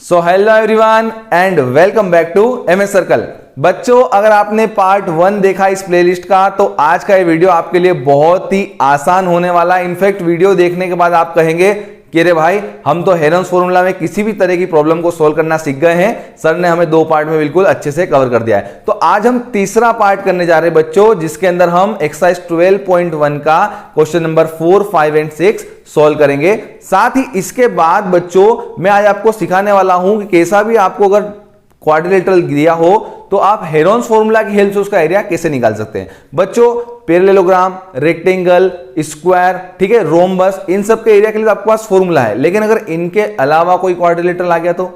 So hello everyone and welcome back to MS circle. बच्चों, अगर आपने पार्ट 1 देखा इस प्लेलिस्ट का तो आज का ये वीडियो आपके लिए बहुत ही आसान होने वाला है। इनफैक्ट वीडियो देखने के बाद आप कहेंगे कि अरे भाई, हम तो हेरोन्स फॉर्मूला में किसी भी तरह की प्रॉब्लम को सोल्व करना सीख गए हैं। सर ने हमें 2 पार्ट में बिल्कुल अच्छे से कवर कर दिया है। तो आज हम तीसरा पार्ट करने जा रहे हैं बच्चों, जिसके अंदर हम एक्सरसाइज 12.1 का क्वेश्चन नंबर 4, 5 एंड 6 सोल्व करेंगे। साथ ही इसके बाद बच्चों मैं आज आपको सिखाने वाला हूं कि कैसा भी आपको अगर क्वाड्रिलेटरल दिया हो तो आप हेरोन्स फॉर्मूला की हेल्प से उसका एरिया कैसे निकाल सकते हैं। बच्चों, पैरेललोग्राम, रेक्टेंगल, स्क्वायर, ठीक है, रोम्बस, इन सब के एरिया के लिए तो आपके पास फॉर्मूला है, लेकिन अगर इनके अलावा कोई क्वाड्रिलेटरल आ गया तो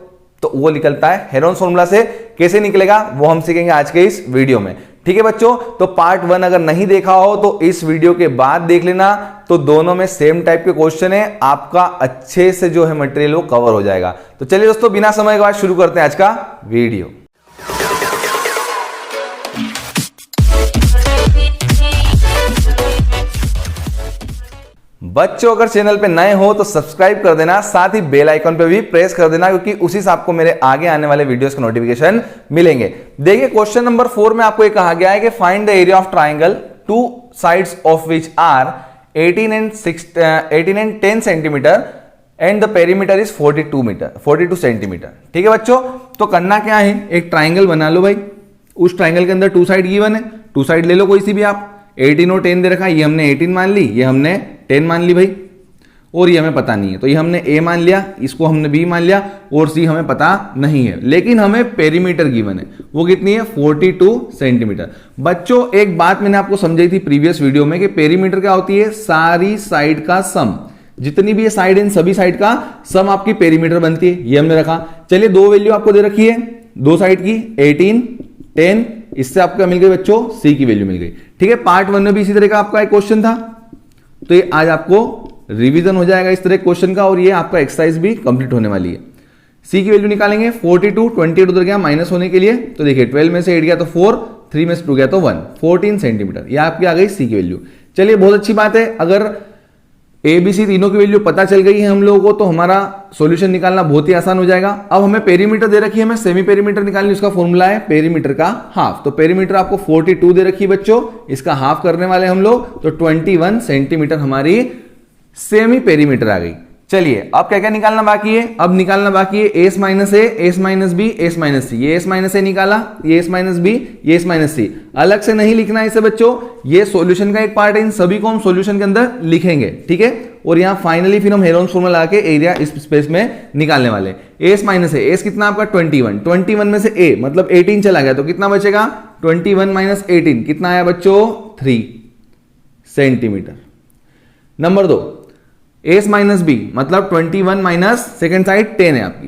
वो निकलता है हेरोन्स फॉर्मूला से। कैसे निकलेगा वो हम सीखेंगे आज के इस वीडियो में। ठीक है बच्चों, तो पार्ट 1 अगर नहीं देखा हो तो इस वीडियो के बाद देख लेना। तो दोनों में सेम टाइप के क्वेश्चन है, आपका अच्छे से जो है मटेरियल वो कवर हो जाएगा। तो चलिए दोस्तों, बिना समय के बाद शुरू करते हैं आज का वीडियो। बच्चों, अगर चैनल पे नए हो तो सब्सक्राइब कर देना, साथ ही बेल आइकन पे भी प्रेस कर देना, क्योंकि उसी से आपको मेरे आगे आने वाले वीडियोस के नोटिफिकेशन मिलेंगे। देखिए, क्वेश्चन नंबर 4 में आपको ये कहा गया है कि find the area of triangle, two sides of which are 18 and 10 centimetre and the perimeter is 42 centimetre. ठीक है बच्चों, तो करना क्या है, एक ट्राइंगल बना लो भाई। उस ट्राइंगल के अंदर 2 साइड गिवन है, 2 साइड ले लो कोई सी भी आप। 18 और 10 दे रखा है, ये हमने 18 मान ली, ये हमने 10 मान ली भाई, और ये हमें पता नहीं है तो ये हमने A मान लिया, इसको हमने B मान लिया, और C हमें पता नहीं है। लेकिन हमें पेरीमीटर गिवन है, वो कितनी है, 42 सेंटीमीटर। बच्चों, एक बात मैंने आपको समझाई थी प्रीवियस वीडियो में कि पेरीमीटर क्या होती है, सारी साइड का सम, जितनी भी ये साइड इन सभी साइड का सम आपकी पेरीमीटर बनती है। ये हमने रखा। चलिए, 2 वैल्यू आपको दे रखी है, 2 साइड की 18, 10, इससे आपको मिल गई बच्चों C की वैल्यू मिल गई। ठीक है, पार्ट 1 में भी इसी तरह का आपका एक क्वेश्चन था, तो ये आज आपको रिवीजन हो जाएगा इस तरह क्वेश्चन का, और ये आपका एक्सरसाइज भी कंप्लीट होने वाली है। C की वैल्यू निकालेंगे, 42, 28 उधर गया माइनस होने के लिए, तो देखिए 12 में से 8 गया तो 4, 3 में से 2 गया तो 1, 14 सेंटीमीटर, ये आपकी आ गई C की वैल्यू। चलिए, बहुत अच्छी बात है, अगर ABC तीनों की वैल्यू पता चल गई है हम लोगों को तो हमारा सॉल्यूशन निकालना बहुत ही आसान हो जाएगा। अब हमें पेरीमीटर दे रखी है, हमें सेमी पेरीमीटर निकालनी, उसका फॉर्मूला है पेरीमीटर का हाफ। तो पेरीमीटर आपको 42 दे रखी है बच्चों, इसका हाफ करने वाले हम लोग, तो 21 सेंटीमीटर हमारी सेमी पेरीमीटर आ गई। चलिए, अब क्या क्या निकालना बाकी है, अब निकालना बाकी है s minus a, s minus b, s minus c. ये एस माइनस ए निकाला, ये एस माइनस बी, ये एस माइनस सी। अलग से नहीं लिखना है इसे बच्चों, ये सॉल्यूशन का एक पार्ट है, इन सभी को हम सॉल्यूशन के अंदर लिखेंगे। ठीक है, और यहां फाइनली फिर हम हेरोन्स फॉर्मूला लगा के एरिया इस स्पेस में निकालने वाले। एस माइनस ए, एस कितना आपका 21, 21 में से ए मतलब 18 चला गया तो कितना बचेगा, 21 माइनस 18 कितना आया बच्चों, 3 centimetre. Number 2, s minus b मतलब 21 माइनस सेकेंड साइड 10 है आपकी,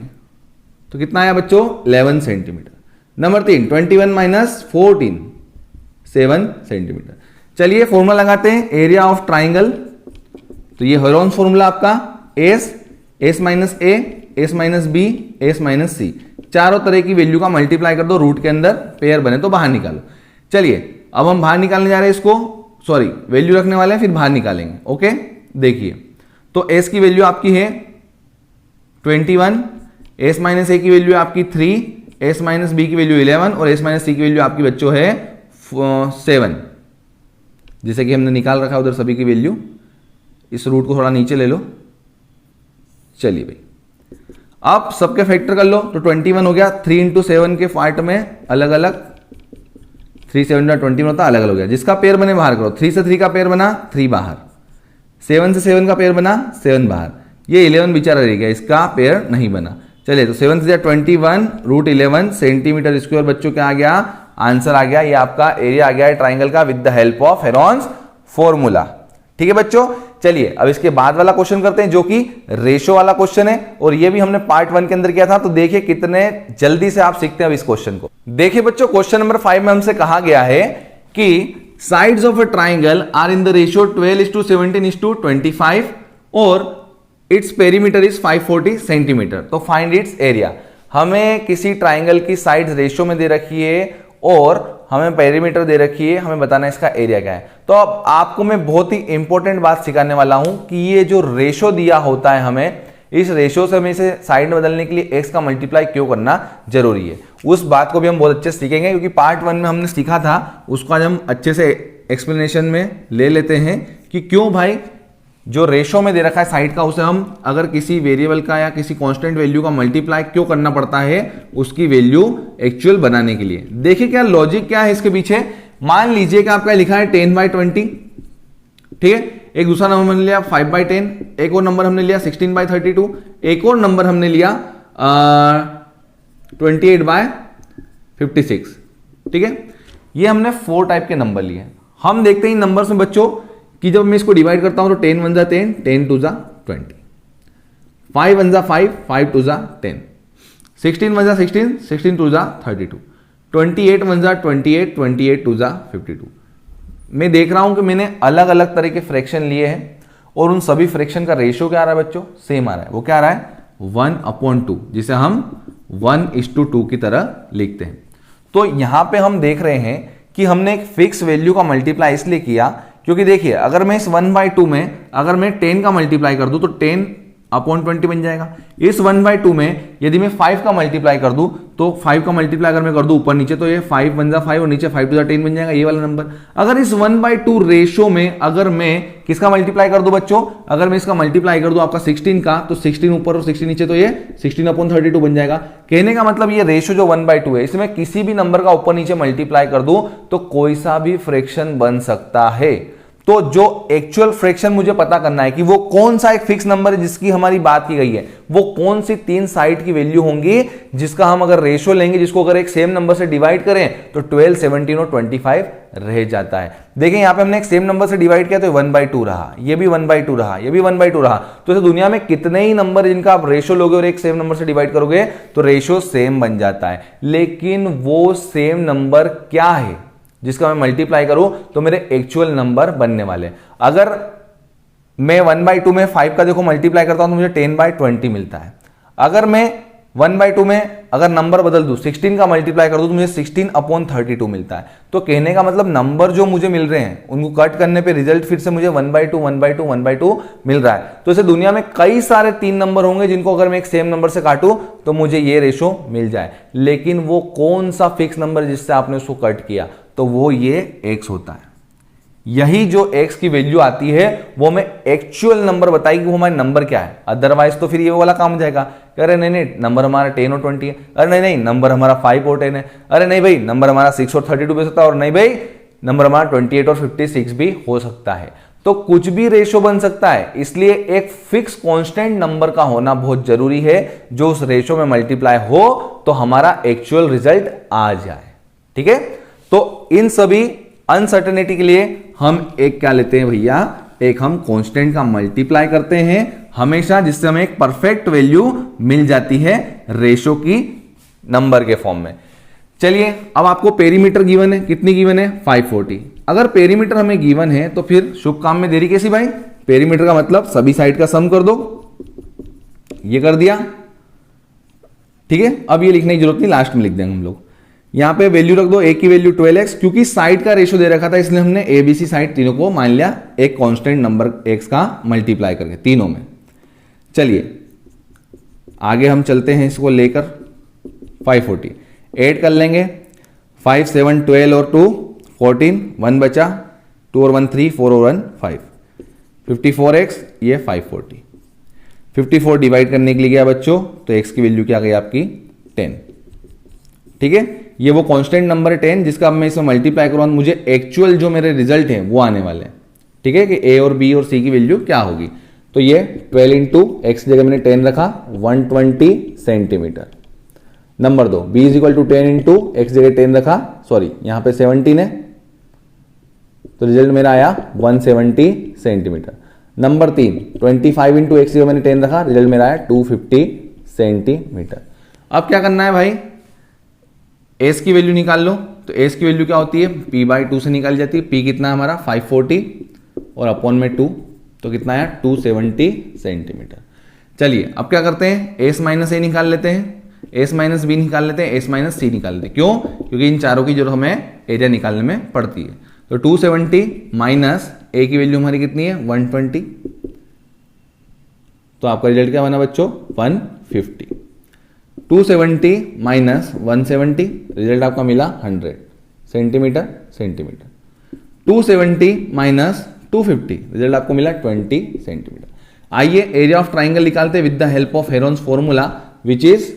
तो कितना आया बच्चों, 11 सेंटीमीटर। Number 3, 21 minus 14, 7 centimetre. चलिए, फॉर्मूला लगाते हैं, एरिया ऑफ ट्राइंगल, तो ये हेरोन्स फॉर्मूला आपका s minus a, s minus b, s minus c, चारों तरह की वैल्यू का मल्टीप्लाई कर दो, रूट के अंदर पेयर बने तो बाहर निकालो। चलिए, अब हम बाहर निकालने जा रहे हैं इसको, सॉरी वैल्यू रखने वाले हैं फिर बाहर निकालेंगे। ओके, देखिए, तो s की वैल्यू आपकी है 21, s माइनस ए की वैल्यू आपकी 3, s माइनस बी की वैल्यू 11 और s माइनस सी की वैल्यू आपकी बच्चों है 7, जैसे कि हमने निकाल रखा उधर सभी की वैल्यू। इस रूट को थोड़ा नीचे ले लो। चलिए भाई, अब सबके फैक्टर कर लो, तो 21 हो गया, 3 इंटू 7 के पार्ट में अलग अलग, 3 7 21 होता अलग अलग हो गया। जिसका पेयर बने बाहर करो, 3 से 3 का पेयर बना 3 बाहर, 7 से 7 का पेयर बना 7 बाहर, ये 11 बेचारा रह गया, इसका पेयर नहीं बना। चलिए, तो 7 से 21 रूट 11 सेंटीमीटर स्क्वायर बच्चों क्या आ गया, आंसर आ गया। ये आपका एरिया आ गया है ट्राइंगल का with the help of Heron's formula. ठीक है बच्चों, चलिए अब इसके बाद वाला क्वेश्चन करते हैं, जो कि रेशो वाला क्वेश्चन है, और ये भी हमने पार्ट 1 के अंदर किया था। तो देखिए कितने जल्दी से आप सीखते हैं अब इस क्वेश्चन को। देखिए बच्चों, क्वेश्चन नंबर 5 में हमसे कहा गया है कि sides of a triangle are in the ratio 12:17:25 और its perimeter is 540 सेंटीमीटर। तो फाइंड इट्स एरिया। हमें किसी ट्राइंगल की साइड्स रेशियो में दे रखी है और हमें पेरीमीटर दे रखी है, हमें बताना है इसका एरिया क्या है। तो अब आपको मैं बहुत ही इंपॉर्टेंट बात सिखाने वाला हूं कि ये जो रेशो दिया होता है हमें, इस रेशियो से हमें इसे साइड में बदलने के लिए एक्स का मल्टीप्लाई क्यों करना जरूरी है, उस बात को भी हम बहुत अच्छे से सीखेंगे, क्योंकि पार्ट 1 में हमने सीखा था, उसको आज हम अच्छे से एक्सप्लेनेशन में ले लेते हैं कि क्यों भाई जो रेशो में दे रखा है साइड का, उसे हम अगर किसी वेरिएबल का या किसी कांस्टेंट वैल्यू का मल्टीप्लाई क्यों करना पड़ता है उसकी वैल्यू एक्चुअल बनाने के लिए। देखिए क्या लॉजिक क्या है इसके पीछे। मान लीजिए कि आपका लिखा है 10/20, ठीक है, एक दूसरा नंबर हमने लिया 5/10, एक और नंबर हमने लिया 16/32, एक और नंबर हमने लिया 28/56, ठीक है। ये हमने 4 टाइप के नंबर लिए। हम देखते हैं इन नंबर्स में बच्चों कि जब मैं इसको डिवाइड करता हूं तो 10 1 10, 10 2 20, 5 1 5, 5 2 10, 16 1 16, 16 2 32, 28 1 28, 28 2 52। मैं देख रहा हूं कि मैंने अलग अलग तरह के फ्रैक्शन लिए हैं और उन सभी फ्रैक्शन का रेशियो क्या आ रहा है बच्चों, सेम आ रहा है। वो क्या आ रहा है, 1/2, जिसे हम 1:2 की तरह लिखते हैं। तो यहां पे हम देख रहे हैं कि हमने एक फिक्स वैल्यू का मल्टीप्लाई इसलिए किया क्योंकि देखिए अगर मैं इस 1/2 में अगर मैं 10 का मल्टीप्लाई कर दूं तो 10/20 बन जाएगा। इस 1/2 में यदि मैं 5 का मल्टीप्लाई कर दूं तो 5 का मल्टीप्लाई अगर मैं कर दूं ऊपर नीचे तो ये 5 1 5 और नीचे 5 2 10 बन जाएगा, ये वाला नंबर। अगर इस 1/2 रेशो में अगर मैं किसका मल्टीप्लाई कर दूं बच्चों, अगर मैं इसका मल्टीप्लाई कर दूं आपका 16 का, तो 16 ऊपर और 16 नीचे तो ये 16/32 बन जाएगा। कहने का मतलब ये रेशो जो 1/2 है इसमें किसी भी नंबर का ऊपर नीचे मल्टीप्लाई कर दूं तो कोई सा भी फ्रैक्शन बन सकता है। तो जो एक्चुअल फ्रैक्शन मुझे पता करना है कि वो कौन सा एक फिक्स नंबर है जिसकी हमारी बात की गई है, वो कौन सी 3 साइड की वैल्यू होंगी जिसका हम अगर रेशियो लेंगे, जिसको अगर एक सेम नंबर से डिवाइड करें तो 12 17 और 25 रह जाता है। देखिए यहां पे हमने एक सेम नंबर से डिवाइड किया तो 1/2 रहा, ये भी 1/2 रहा, ये भी 1/2 रहा। तो इस दुनिया में कितने ही नंबर जिनका आप रेशियो लोगे और एक सेम नंबर से डिवाइड करोगे तो रेशियो सेम बन जाता है। लेकिन वो सेम नंबर क्या है जिसका मैं मल्टीप्लाई करूं तो मेरे एक्चुअल नंबर बनने वाले। अगर मैं 1/2 में 5 का देखो मल्टीप्लाई करता हूं तो मुझे 10/20 मिलता है। अगर मैं 1/2 में अगर नंबर बदल दूं 16 का मल्टीप्लाई कर दूं तो मुझे 16/32 मिलता है। तो कहने का मतलब नंबर जो मुझे मिल रहे हैं उनको कट करने पे रिजल्ट फिर से मुझे 1/2 1/2 1/2 मिल रहा है। तो इसे दुनिया में कई सारे 3 नंबर होंगे जिनको अगर मैं एक सेम नंबर से काटूं तो मुझे ये रेशो मिल जाए। लेकिन वो कौन सा फिक्स नंबर जिससे आपने उसको कट किया, तो वो ये x होता है। यही जो x की वैल्यू आती है वो हमें एक्चुअल नंबर बताएगी वो हमारा नंबर क्या है। अदरवाइज तो फिर ये वाला काम हो जाएगा, अरे नहीं नंबर हमारा 10 और 20 है, अरे नहीं नंबर हमारा 5 और 10 है, अरे नहीं भाई नंबर हमारा 6 और 32 भी हो सकता है, और नहीं भाई नंबर हमारा 28 और 56 भी हो सकता है। तो कुछ भी रेशो बन सकता है, इसलिए एक फिक्स कांस्टेंट नंबर का होना बहुत जरूरी है जो उस रेशो में मल्टीप्लाई हो तो हमारा एक्चुअल रिजल्ट आ जाए। ठीक है, तो इन सभी अनसर्टेनिटी के लिए हम एक क्या लेते हैं भैया, एक हम कांस्टेंट का मल्टीप्लाई करते हैं हमेशा, जिससे हमें एक परफेक्ट वैल्यू मिल जाती है रेशो की नंबर के फॉर्म में। चलिए अब आपको पेरीमीटर गिवन है, कितनी गिवन है 540। अगर पेरीमीटर हमें गिवन है तो फिर शुभ काम में देरी कैसी भाई, पेरीमीटर का मतलब सभी साइड का सम कर दो, ये कर दिया। ठीक है, अब ये लिखने की जरूरत नहीं, लास्ट में लिख देंगे हम लोग। यहां पे वैल्यू रख दो, ए की वैल्यू 12x, क्योंकि साइड का रेशियो दे रखा था इसलिए हमने एबीसी साइड तीनों को मान लिया एक कांस्टेंट नंबर x का मल्टीप्लाई करके तीनों में। चलिए आगे हम चलते हैं, इसको लेकर 540 ऐड कर लेंगे, 5 7 12 और 2 14, 1 बचा, 2 और 1 3, 4 और 1 5, 54x, ये 540। 54 डिवाइड करने के लिए गया बच्चों तो x की वैल्यू क्या गई आपकी 10। ठीक है, ये वो कांस्टेंट नंबर है 10 जिसका अब मैं इसमें मल्टीप्लाई करूंगा, मुझे एक्चुअल जो मेरे रिजल्ट हैं वो आने वाले हैं। ठीक है, कि a और b और c की वैल्यू क्या होगी। तो ये 12 इंटू एक्स जगह मैंने 10 रखा, 120 centimetre. Number 2 b is equal to 10 into x जगह 10 रखा, सॉरी यहां पे 17 है तो रिजल्ट मेरा आया 170 सेंटीमीटर। नंबर 3 25 इंटू एक्स जगह मैंने 10 रखा, रिजल्ट मेरा आया 250 सेंटीमीटर। अब क्या करना है भाई, एस की वैल्यू निकाल लो। तो एस की वैल्यू क्या होती है, p/2 से निकाली जाती है। p कितना है हमारा 540 और अपॉन में 2, तो कितना है 270 सेंटीमीटर। चलिए अब क्या करते हैं, एस माइनस ए निकाल लेते हैं, एस माइनस बी निकाल लेते हैं, एस माइनस सी निकाल लेते हैं। क्यों, क्योंकि इन चारों की जरूरत हमें एरिया निकालने में पड़ती है। तो 270 माइनस ए की वैल्यू हमारी कितनी है 120, तो आपका रिजल्ट क्या बना बच्चों 150। 270 माइनस 170 रिजल्ट आपका मिला 100 सेंटीमीटर सेंटीमीटर। 270 माइनस 250 रिजल्ट आपको मिला 20 सेंटीमीटर। आइए एरिया ऑफ ट्राइंगल निकालते with the help of Heron's formula which is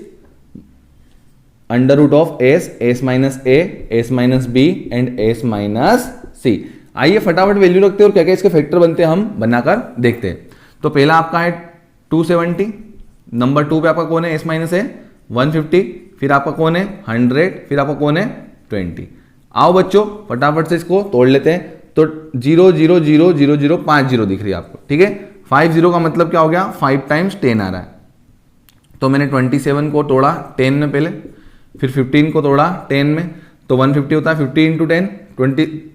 under root of s minus s minus b and s minus c. आइए फटाफट वैल्यू रखते हैं और क्या क्या इसके फैक्टर बनते हैं हम बनाकर देखते हैं। तो पहला आपका है 270, नंबर 2 पे आपका कौन है एस माइनस ए 150, फिर आपका कौन है 100, फिर आपका कौन है 20। आओ बच्चों फटाफट से इसको तोड़ लेते हैं। तो 0 0 0 0 0 5 0 दिख रही है आपको, ठीक है। 5 0 का मतलब क्या हो गया 5 टाइम्स 10 आ रहा है। तो मैंने 27 को तोड़ा 10 में पहले, फिर 15 को तोड़ा 10 में, तो 150 होता है 50 इंटू 10,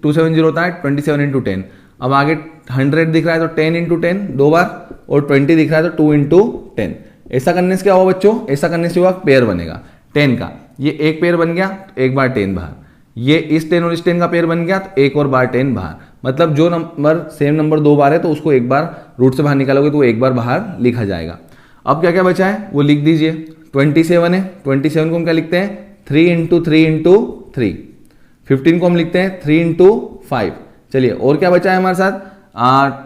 270 होता है 27 इंटू 10। अब आगे 100 दिख रहा है तो 10 इंटू 10 दो बार, और 20 दिख रहा है तो 2 इंटू 10। ऐसा करने से क्या होगा बच्चों, ऐसा करने से हुआ पेयर बनेगा 10 का, ये एक पेयर बन गया तो एक बार 10 बाहर, ये इस 10 और इस 10 का पेयर बन गया तो एक और बार 10 बाहर। मतलब जो नंबर सेम नंबर दो बार है तो उसको एक बार रूट से बाहर निकालोगे तो वो एक बार बाहर लिखा जाएगा। अब क्या क्या बचा है वो लिख दीजिए। 27 है, 27 को हम क्या लिखते हैं 3 इंटू 3 इंटू 3। 15 को हम लिखते हैं 3 इंटू 5। चलिए और क्या बचा है हमारे साथ,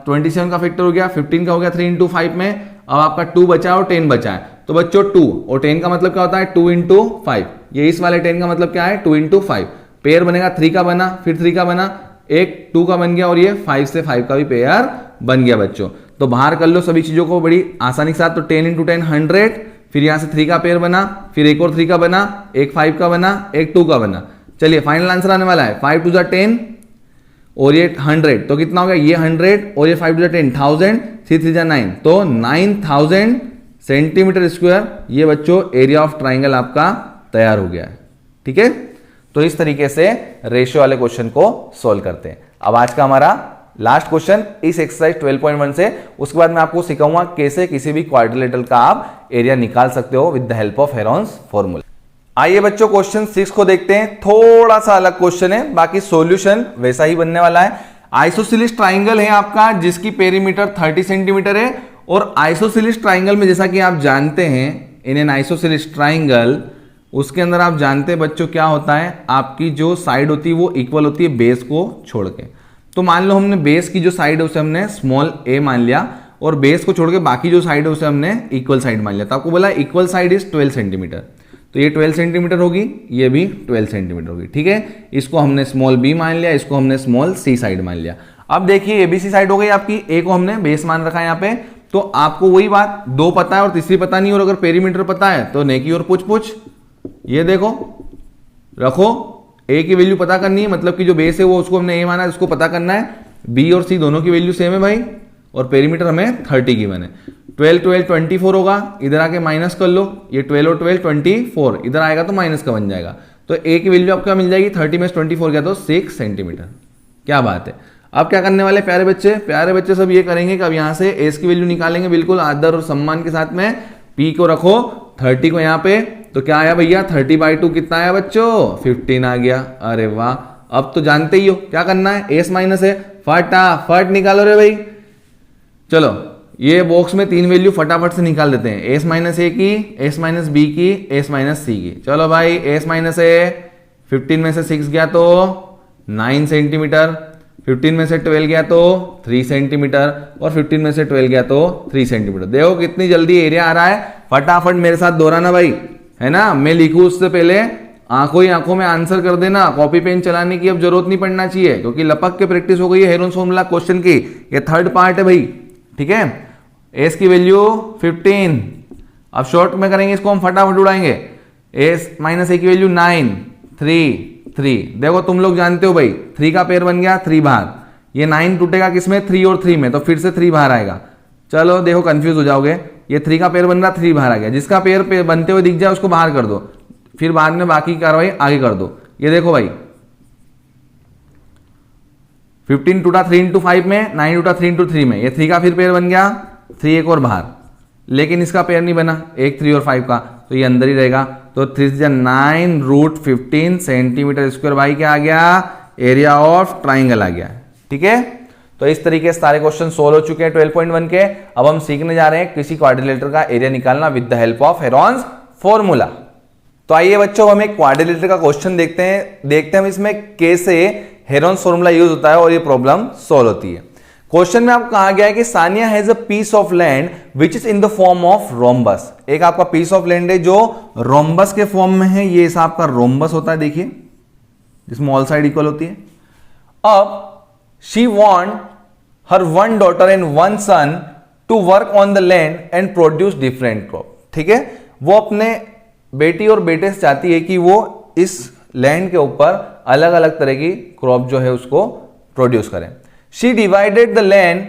27 का फैक्टर हो गया, 15 का हो गया 3 इंटू 5 में। अब आपका 2 बचा है और 10 बचा है, तो बच्चों 2 और 10 का मतलब क्या होता है 2 इंटू 5। ये इस वाले 10 का मतलब क्या है 2 इंटू 5। पेयर बनेगा 3 का बना, फिर 3 का बना, एक 2 का बन गया और ये 5 से 5 का भी पेयर बन गया बच्चों। तो बाहर कर लो सभी चीजों को बड़ी आसानी के साथ। तो 10 इंटू 10 100, फिर यहां से 3 का पेयर बना, फिर एक और 3 का बना, एक 5 का बना, एक 2 का बना। चलिए फाइनल आंसर आने वाला है 5 2 जा 10 और ये 100, तो कितना हो गया ये 100 और ये 5 2 जा 10 1000, 3 3 जा 9, तो 9000 सेंटीमीटर स्क्वायर ये बच्चों एरिया ऑफ ट्राइंगल आपका तैयार हो गया है, ठीक है। तो इस तरीके से रेशियो वाले क्वेश्चन को सोल्व करते हैं। अब आज का हमारा लास्ट क्वेश्चन इस एक्सरसाइज 12.1 से, उसके बाद मैं आपको सिखाऊंगा कैसे किसी भी क्वाड्रिलेटरल का आप एरिया निकाल सकते हो with the help of Heron's formula. आइए बच्चों क्वेश्चन 6 को देखते हैं। थोड़ा सा अलग क्वेश्चन है, बाकी सॉल्यूशन वैसा ही बनने वाला है। आइसोसेलेस ट्राइंगल है आपका जिसकी पेरीमीटर 30 सेंटीमीटर है, और आइसोसेलेस ट्राइंगल में जैसा कि आप जानते हैं इन एन आइसोसेलेस ट्राइंगल, उसके अंदर आप जानते हैं बच्चों क्या होता है, आपकी जो साइड होती है वो इक्वल होती है बेस को छोड़ के। तो मान लो हमने बेस की जो साइड है उसे हमने स्मॉल ए मान लिया, और बेस को छोड़ के बाकी जो साइड है उसे हमने इक्वल साइड मान लिया। तो आपको बोला इक्वल साइड इज 12 सेंटीमीटर, तो ये 12 सेंटीमीटर होगी, ये भी 12 सेंटीमीटर होगी, ठीक है। इसको हमने स्मॉल बी मान लिया, इसको हमने स्मॉल सी साइड मान लिया। अब देखिए एबीसी साइड हो गई आपकी, ए को हमने बेस मान रखा है यहाँ पे। तो आपको वही बात, दो पता है और तीसरी पता नहीं, और अगर पेरीमीटर पता है तो नेकी और पूछ ये देखो रखो, ए की वैल्यू पता करनी है, मतलब कि जो बेस है वो उसको हमने ए माना है, उसको पता करना है। बी और सी दोनों की वैल्यू सेम है भाई, और पेरीमीटर हमें 30 की बने। 12 12 24 होगा, इधर आके माइनस कर लो, ये 12 और 12 24, इधर आएगा तो माइनस का बन जाएगा। तो ए की वैल्यू आपका मिल जाएगी 30 में 24 गया तो 6 सेंटीमीटर। क्या बात है। अब क्या करने वाले प्यारे बच्चे सब ये करेंगे कि अब यहां से एस की वैल्यू निकालेंगे बिल्कुल आदर और सम्मान के साथ में। पी को रखो 30 को यहाँ पे, तो क्या आया भैया 30/2 कितना आया बच्चों 15 आ गया। अरे वाह, अब तो जानते ही हो क्या करना है, एस माइनस है, फटाफट निकालो रे भाई। चलो ये बॉक्स में 3 वैल्यू फटाफट से निकाल देते हैं, एस माइनस ए की, एस माइनस बी की, एस माइनस सी की। चलो भाई एस माइनस ए 15 में से 6 गया तो 9 सेंटीमीटर, 15 में से 12 गया तो 3 सेंटीमीटर, और 15 में से 12 गया तो 3 सेंटीमीटर। देखो कितनी जल्दी एरिया आ रहा है, फटाफट मेरे साथ दोहराना भाई, है ना। मैं लिखूं उससे पहले आंखों ही आंखों में आंसर कर देना, कॉपी पेन चलाने की अब जरूरत नहीं पड़ना चाहिए, क्योंकि लपक के प्रैक्टिस हो गई है हेरोन्स फॉर्मूला क्वेश्चन की। ये थर्ड पार्ट है भाई, ठीक है। एस की वैल्यू 15, अब शॉर्ट में करेंगे इसको हम, फटाफट उड़ाएंगे। एस माइनस ए की वैल्यू 9 3 3, देखो तुम लोग जानते हो भाई 3 का पेयर बन गया 3 बाहर, ये 9 टूटेगा किसमें 3 और 3 में, तो फिर से 3 बाहर आएगा। चलो देखो कंफ्यूज हो जाओगे, ये 3 का पेयर बन रहा 3 बाहर आ गया, जिसका पेयर बनते हुए दिख जाए उसको बाहर कर दो, फिर बाद में बाकी की कार्रवाई आगे कर दो। ये देखो भाई 15 टूटा 3 इंटू 5 में, 9 टूटा 3 इंटू 3 में, ये 3 का फिर पेयर बन गया 3 एक और बाहर, लेकिन इसका पेयर नहीं बना, एक 3 और 5 का, तो ये अंदर ही रहेगा। तो 3 9 √15 सेंटीमीटर स्क्वायर भाई क्या आ गया, एरिया ऑफ ट्राइंगल आ गया, ठीक है। तो इस तरीके से सारे क्वेश्चन सोल्व हो चुके हैं 12.1 के। अब हम सीखने जा रहे हैं किसी क्वाड्रिलेटरल का एरिया निकालना with the help of Heron's formula. तो आइए बच्चों हम एक क्वाड्रिलेटरल का क्वेश्चन देखते हैं हम इसमें कैसे हेरॉन्स फॉर्मूला यूज होता है और ये प्रॉब्लम सोल्व होती है। क्वेश्चन में आपको कहा गया है कि Sania has a piece of land which is in the form of rhombus. एक आपका पीस ऑफ लैंड है जो रोम्बस के फॉर्म में है, ये आपका रोम्बस होता है, देखिए जिसमें ऑल साइड इक्वल होती है। अब she want her one daughter and one son to work on the land and produce different crop. ठीक है, वो अपने बेटी और बेटे से चाहती है कि वो इस लैंड के ऊपर अलग अलग तरह की क्रॉप जो है उसको प्रोड्यूस करें। She divided the land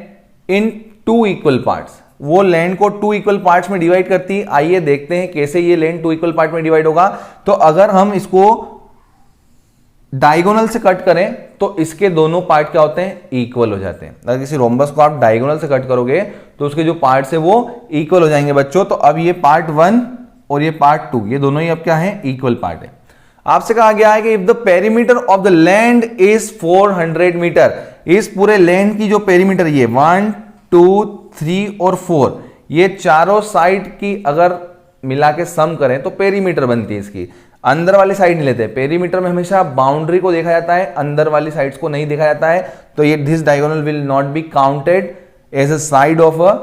in 2 equal parts. वो लैंड को 2 इक्वल पार्ट्स में डिवाइड करती है। आइए देखते हैं कैसे ये लैंड 2 इक्वल पार्ट में डिवाइड होगा। तो अगर हम इसको डायगोनल से कट करें तो इसके दोनों पार्ट क्या होते हैं, इक्वल हो जाते हैं। अगर किसी रोम्बस को आप डायगोनल से कट करोगे तो उसके जो पार्ट्स है वो इक्वल हो जाएंगे बच्चों। तो अब ये पार्ट 1 और ये पार्ट 2 ये दोनों ही अब क्या है, इक्वल पार्ट है। आपसे कहा गया है कि if the perimeter of the land is 400 metre, इस पूरे लैंड की जो पेरीमीटर ये 1 2 3 और 4 ये चारों साइड की अगर मिला के सम करें तो पेरीमीटर बनती है इसकी। अंदर वाली साइड नहीं लेते, पेरीमीटर में हमेशा बाउंड्री को देखा जाता है, अंदर वाली साइड्स को नहीं देखा जाता है। तो ये this diagonal will not be counted as a side of a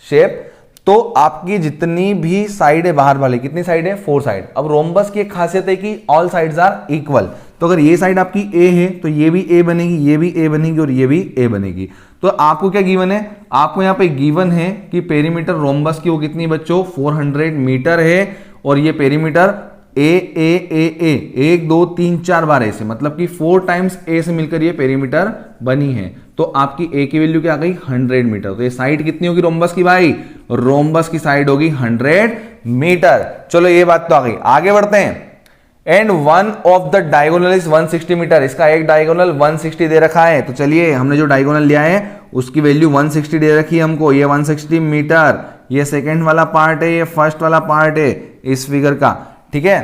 shape. तो आपकी जितनी भी साइड है बाहर वाली, कितनी साइड है, 4 साइड। अब रोम्बस की एक खासियत है कि ऑल साइड्स आर इक्वल। तो अगर ये साइड आपकी ए है तो ये भी ए बनेगी, ये भी ए बनेगी और ये भी ए बनेगी। तो आपको क्या गिवन है, आपको यहाँ पे गिवन है कि पेरीमीटर रोम्बस की वो कितनी बच्चों 400 मीटर है और ये पेरीमीटर ए ए ए ए 1 2 3 4 बार ए से, मतलब कि 4 टाइम्स ए से मिलकर ये पेरीमीटर बनी है। तो आपकी ए की वैल्यू क्या आ गई, 100 मीटर। तो ये साइड कितनी होगी रोम्बस की भाई, रोम्बस की साइड होगी 100 मीटर। चलो ये बात तो आ गई, आगे बढ़ते हैं। And one of the diagonal is 160 metre, इसका एक डायगोनल 160 दे रखा है। तो चलिए हमने जो डायगोनल लिया है उसकी वैल्यू 160 दे रखी है हमको, ये 160 मीटर। ये सेकेंड वाला पार्ट है, ये फर्स्ट वाला पार्ट है इस फिगर का। ठीक है,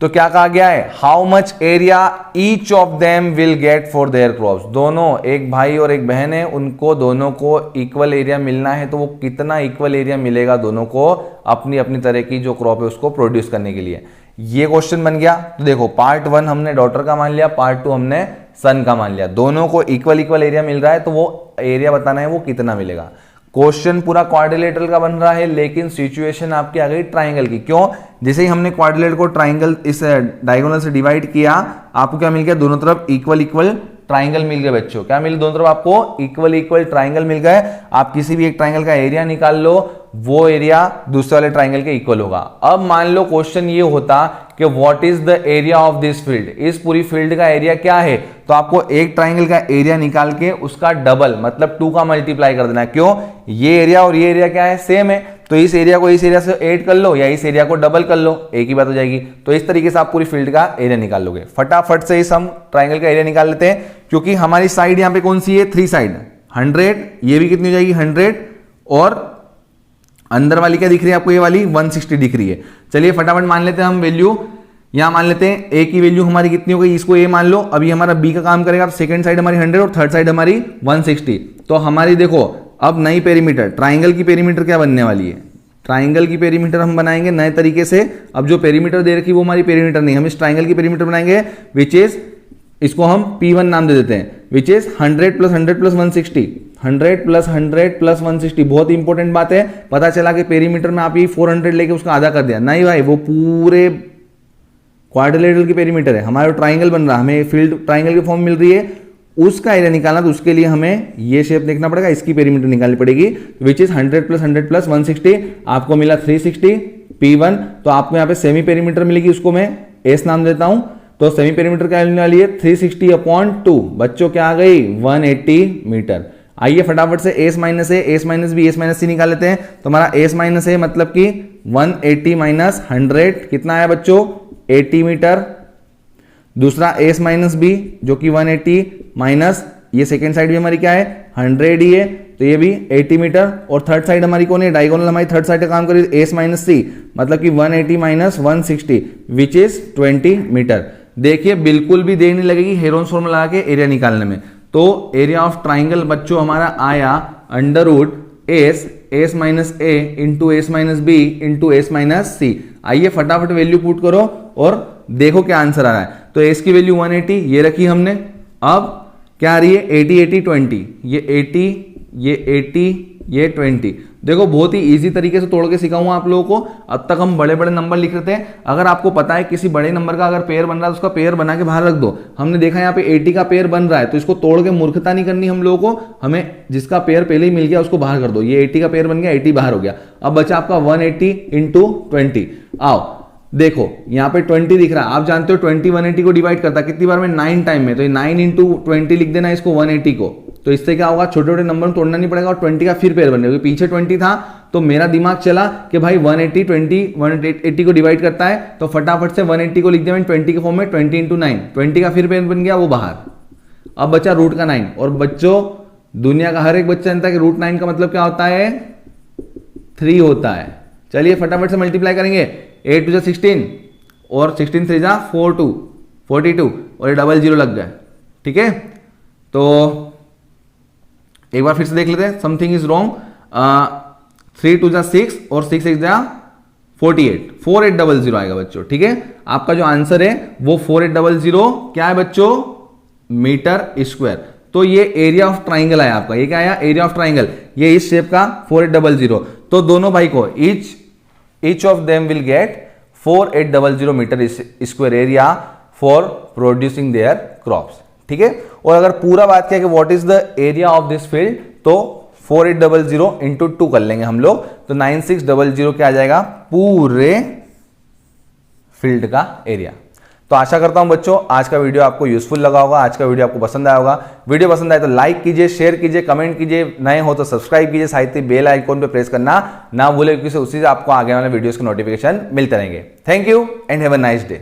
तो क्या कहा गया है, how much area each of them will get for their crops. दोनों, एक भाई और एक बहन है, उनको दोनों को इक्वल एरिया मिलना है। तो वो कितना इक्वल एरिया मिलेगा दोनों को अपनी अपनी तरह की जो क्रॉप है उसको प्रोड्यूस करने के लिए। ये क्वेश्चन बन गया। तो देखो पार्ट 1 हमने डॉटर का मान लिया, पार्ट 2 हमने सन का मान लिया। दोनों को इक्वल इक्वल एरिया मिल रहा है तो वो एरिया बताना है वो कितना मिलेगा। क्वेश्चन पूरा क्वाड्रिलेटरल का बन रहा है लेकिन सिचुएशन आपकी आ गई ट्राइंगल की। क्यों, जैसे ही हमने क्वाड्रिलेटर को ट्राइंगल इस डायगोनल से डिवाइड किया, आपको क्या मिल गया, दोनों तरफ इक्वल इक्वल ट्राइंगल मिल गए बच्चों। क्या मिल, दोनों तरफ आपको इक्वल इक्वल ट्राइंगल मिल गए। आप किसी भी एक ट्राइंगल का एरिया निकाल लो, वो एरिया दूसरे वाले ट्राइंगल के इक्वल होगा। अब मान लो क्वेश्चन ये होता कि what is the area of this field, इस पूरी फील्ड का एरिया क्या है। तो आपको एक ट्राइंगल का एरिया निकाल के उसका डबल मतलब 2 का मल्टीप्लाई कर देना। क्यों, ये एरिया और ये एरिया क्या है, सेम है। तो इस एरिया को इस एरिया से ऐड कर लो या इस एरिया को डबल कर लो, एक ही बात हो जाएगी। तो इस तरीके से आप पूरी फील्ड का एरिया निकाल लोगे। फटाफट से इस हम ट्राइंगल का एरिया निकाल लेते हैं, क्योंकि हमारी साइड यहाँ पे कौन सी है, 3 साइड 100, ये भी कितनी हो जाएगी 100 और अंदर वाली क्या दिख रही है आपको, ये वाली 160 दिख रही है। चलिए फटाफट मान लेते हैं हम वैल्यू, यहां मान लेते हैं ए की वैल्यू हमारी कितनी हो गई, इसको ए मान लो। अभी हमारा बी का काम करेगा, सेकंड साइड हमारी 100 और थर्ड साइड हमारी 160। तो हमारी देखो अब नई पेरीमीटर, ट्राइंगल की पेरीमीटर क्या बनने वाली है, ट्राइंगल की पेरीमीटर हम बनाएंगे नए तरीके से। अब जो पेरीमीटर दे रखी वो हमारी पेरीमीटर नहीं, हम इस ट्राइंगल की पेरीमीटर बनाएंगे विच इज, इसको हम P1 नाम दे देते हैं, विच इज 100 + 100 + 160, 100 + 100 + 160। बहुत इंपॉर्टेंट बात है, पता चला कि पेरीमीटर में आप ये 400 लेके उसका आधा कर दिया, नहीं भाई, वो पूरे क्वाड्रिलेटरल की पेरीमीटर है। हमारा ट्राइंगल बन रहा है, हमें फील्ड ट्राइंगल की फॉर्म मिल रही है, उसका एरिया निकालना, तो उसके लिए हमें ये शेप देखना पड़ेगा, इसकी पेरीमीटर निकालनी पड़ेगी, विच इज 100 + 100 + 160। आपको मिला 360 P1। तो आपको यहाँ पे सेमी पेरीमीटर मिलेगी, उसको मैं S नाम देता हूं। तो सेमी पेरीमीटर क्या मिलने वाली है 360/2। बच्चों क्या आ गई 180 मीटर। आइए फटाफट से S - A, S - B, S - C निकाल लेते हैं। तो हमारा S - A मतलब कि 180 - 100 कितना आया बच्चों 80 मीटर। दूसरा S - B जो कि 180 माइनस ये सेकेंड साइड भी हमारी क्या है 100 ही है, तो ये भी 80 मीटर। और थर्ड साइड हमारी कौन है, डायगोनल हमारी थर्ड साइड का काम करेगी S - C मतलब कि 180 - 160 विच इज 20 मीटर। देखिए बिल्कुल भी देर नहीं लगेगी हेरोन्स फॉर्मूला लगा के एरिया निकालने में। तो एरिया ऑफ ट्राइंगल बच्चों हमारा आया under root s minus a into s minus b into s minus c. आइए फटाफट वैल्यू पुट करो और देखो क्या आंसर आ रहा है। तो एस की वैल्यू 180 ये रखी हमने। अब क्या आ रही है 80 80 20, ये 80 ये 80 ये 20। देखो बहुत ही इजी तरीके से तोड़ के सिखाऊंगा आप लोगों को। अब तक हम बड़े बड़े नंबर लिख रहे थे, अगर आपको पता है किसी बड़े नंबर का अगर पेयर बन रहा है तो उसका पेयर बना के बाहर रख दो। हमने देखा यहाँ पे 80 का पेयर बन रहा है तो इसको तोड़ के मूर्खता नहीं करनी हम लोगों को, हमें जिसका पेयर पहले ही मिल गया उसको बाहर कर दो। ये 80 का पेयर बन गया, 80 बाहर हो गया। अब बचा आपका 180 इंटू 20। आओ देखो यहाँ पे 20 दिख रहा है, आप जानते हो 20 180 को डिवाइड करता है कितनी बार में 9 टाइम में, तो 9 इंटू 20 लिख देना इसको 180 को। तो इससे क्या होगा छोटे छोटे नंबर तोड़ना नहीं पड़ेगा और 20 का फिर पेयर बनेगा। पीछे 20 था तो मेरा दिमाग चला कि भाई 180 20 180 को डिवाइड करता है, तो फटाफट से 180 को लिख दिया मैंने 20 के फॉर्म में, 20 इंटू 9, 20 का फिर पेयर बन गया वो बाहर। अब बचा रूट का 9। और बच्चों दुनिया का हर एक बच्चा जानता है कि रूट 9 का मतलब क्या होता है 3 होता है। चलिए फटाफट से मल्टीप्लाई करेंगे। 8 टू 16 और 16 3 जा 42 और ये डबल जीरो लग गए। ठीक है, तो एक बार फिर से देख लेते हैं। Something is wrong. 3 टू 6 और 6 6 जा 48, 4800 आएगा बच्चों। ठीक है, आपका जो आंसर है वो 4800 क्या है बच्चों मीटर स्क्वायर। तो ये एरिया ऑफ ट्राइंगल आया आपका। ये क्या आया एरिया ऑफ ट्राइंगल, ये इस शेप का 4800। तो दोनों भाई को each of them will get 4800 metre square area for producing their crops. ठीक है, और अगर पूरा बात किया कि what is the area of this field, तो 4800 इंटू 2 कर लेंगे हम लोग, तो 9600 क्या आ जाएगा पूरे फील्ड का एरिया। तो आशा करता हूं बच्चों आज का वीडियो आपको यूजफुल लगा होगा, आज का वीडियो आपको पसंद आया होगा। वीडियो पसंद आए तो लाइक कीजिए, शेयर कीजिए, कमेंट कीजिए, नए हो तो सब्सक्राइब कीजिए, साथ ही बेल आइकॉन पे प्रेस करना ना भूले क्योंकि उसी से आपको आगे वाले वीडियोस के नोटिफिकेशन मिलते रहेंगे। Thank you and have a nice day.